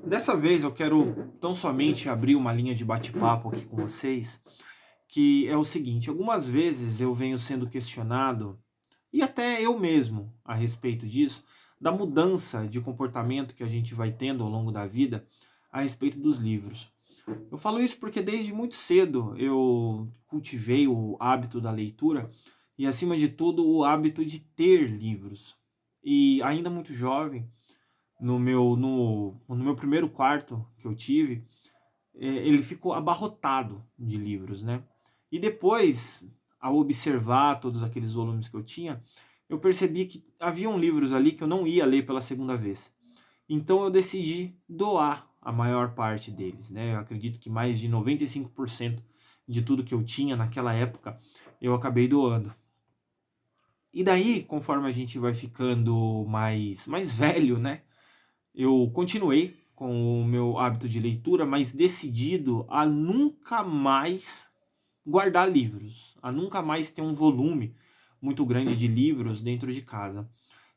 Dessa vez eu quero tão somente abrir uma linha de bate-papo aqui com vocês, que é o seguinte: algumas vezes eu venho sendo questionado, e até eu mesmo a respeito disso, da mudança de comportamento que a gente vai tendo ao longo da vida a respeito dos livros. Eu falo isso porque desde muito cedo eu cultivei o hábito da leitura e, acima de tudo, o hábito de ter livros. E ainda muito jovem, no meu primeiro quarto que eu tive, ele ficou abarrotado de livros, né? E depois, ao observar todos aqueles volumes que eu tinha, eu percebi que haviam livros ali que eu não ia ler pela segunda vez. Então eu decidi doar a maior parte deles, né? Eu acredito que mais de 95% de tudo que eu tinha naquela época eu acabei doando. E daí, conforme a gente vai ficando mais velho, né? Eu continuei com o meu hábito de leitura, mas decidido a nunca mais guardar livros, a nunca mais ter um volume muito grande de livros dentro de casa.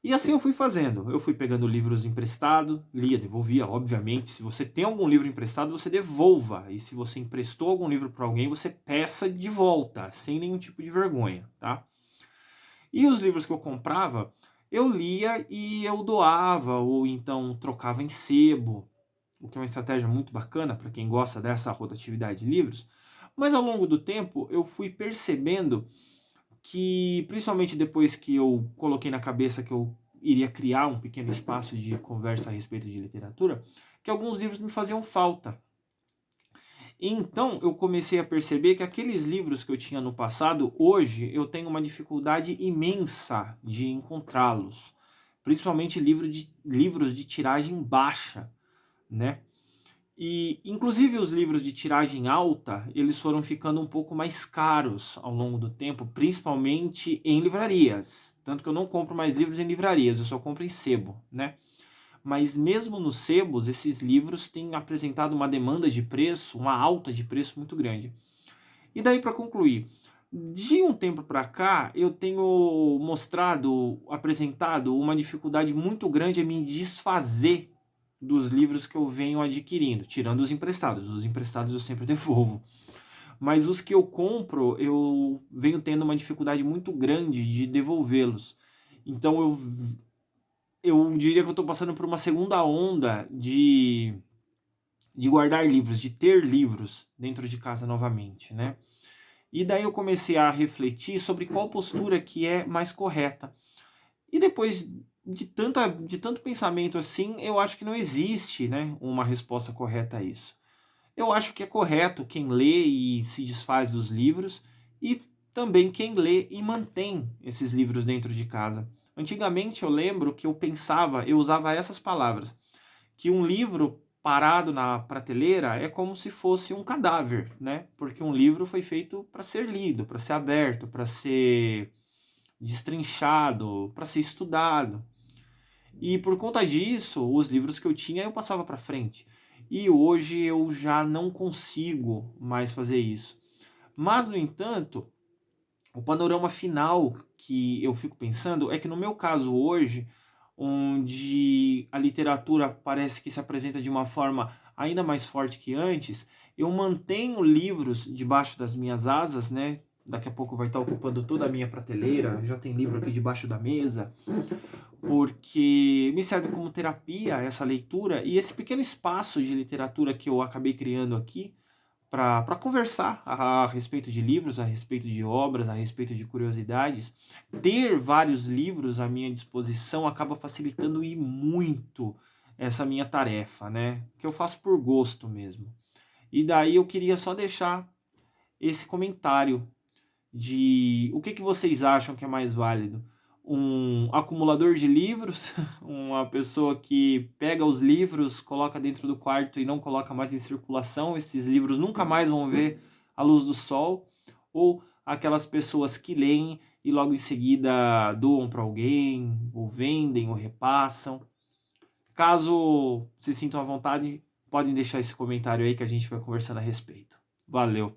E assim eu fui fazendo. Eu fui pegando livros emprestados, lia, devolvia, obviamente. Se você tem algum livro emprestado, você devolva. E se você emprestou algum livro para alguém, você peça de volta, sem nenhum tipo de vergonha, tá? E os livros que eu comprava, eu lia e eu doava, ou então trocava em sebo, o que é uma estratégia muito bacana para quem gosta dessa rotatividade de livros. Mas ao longo do tempo eu fui percebendo que, principalmente depois que eu coloquei na cabeça que eu iria criar um pequeno espaço de conversa a respeito de literatura, que alguns livros me faziam falta. Então eu comecei a perceber que aqueles livros que eu tinha no passado, hoje eu tenho uma dificuldade imensa de encontrá-los. Principalmente livros de tiragem baixa, né? E, inclusive, os livros de tiragem alta, eles foram ficando um pouco mais caros ao longo do tempo, principalmente em livrarias. Tanto que eu não compro mais livros em livrarias, eu só compro em sebo, né? Mas mesmo nos sebos, esses livros têm apresentado uma demanda de preço, uma alta de preço muito grande. E daí, para concluir, de um tempo para cá, eu tenho apresentado uma dificuldade muito grande em me desfazer dos livros que eu venho adquirindo, tirando os emprestados. Os emprestados eu sempre devolvo. Mas os que eu compro, eu venho tendo uma dificuldade muito grande de devolvê-los. Então eu diria que eu estou passando por uma segunda onda de guardar livros, de ter livros dentro de casa novamente, né? E daí eu comecei a refletir sobre qual postura que é mais correta. E depois de tanto pensamento assim, eu acho que não existe, né, uma resposta correta a isso. Eu acho que é correto quem lê e se desfaz dos livros e também quem lê e mantém esses livros dentro de casa. Antigamente eu lembro que eu usava essas palavras, que um livro parado na prateleira é como se fosse um cadáver, né? Porque um livro foi feito para ser lido, para ser aberto, para ser destrinchado, para ser estudado. E por conta disso, os livros que eu tinha eu passava para frente. E hoje eu já não consigo mais fazer isso. Mas, no entanto, o panorama final que eu fico pensando é que no meu caso hoje, onde a literatura parece que se apresenta de uma forma ainda mais forte que antes, eu mantenho livros debaixo das minhas asas, né? Daqui a pouco vai estar ocupando toda a minha prateleira, já tem livro aqui debaixo da mesa, porque me serve como terapia essa leitura e esse pequeno espaço de literatura que eu acabei criando aqui para conversar a respeito de livros, a respeito de obras, a respeito de curiosidades. Ter vários livros à minha disposição acaba facilitando e muito essa minha tarefa, né? Que eu faço por gosto mesmo. E daí eu queria só deixar esse comentário de o que vocês acham que é mais válido. Um acumulador de livros, uma pessoa que pega os livros, coloca dentro do quarto e não coloca mais em circulação, esses livros nunca mais vão ver a luz do sol, ou aquelas pessoas que leem e logo em seguida doam para alguém, ou vendem, ou repassam. Caso se sintam à vontade, podem deixar esse comentário aí que a gente vai conversando a respeito. Valeu!